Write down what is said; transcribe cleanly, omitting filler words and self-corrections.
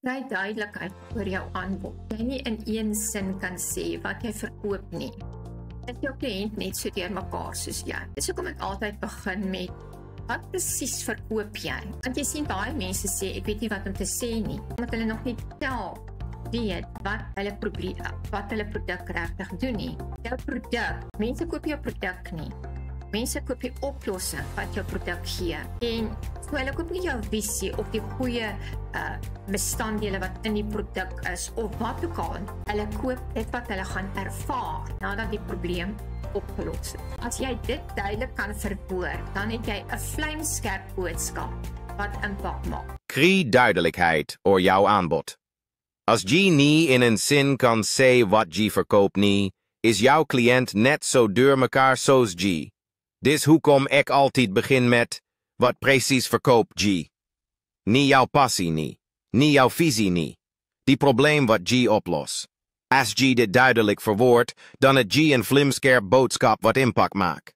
Kry duidelikheid oor jou aanbod. Jy nie in een sin kan sê wat jy verkoop nie. Dit jou kliënt net so deurmekaar soos jy. Dis hoekom ek altyd begin met wat presies verkoop jy? Want jy sien baie mense sê ek weet nie wat om te sê nie, omdat hulle nog nie weet wat hulle produk regtig doen nie. Jou produk, mense koop jou produk nie. Mense koop die oplossing wat jou produk gee. En so hulle koop nie jou visie of die goeie bestanddele wat in die produk is of wat ook al. Hulle koop dit wat hulle gaan ervaar nadat die probleem opgelos is. As jy dit duidelik kan verwoord, dan het jy 'n vlamskerp boodskap wat impak maak. Kry duidelijkheid oor jouw aanbod. Als G niet in een zin kan zeggen wat G verkoopt niet, is jouw cliënt net zo door mekaar zoals G. Dis hoekom ik altijd begin met, wat precies verkoopt G. Niet jouw passie niet, niet jouw visie niet. Die probleem wat G oplost. Als G dit duidelijk verwoordt, dan het G een vlimscherp boodschap wat impact maakt.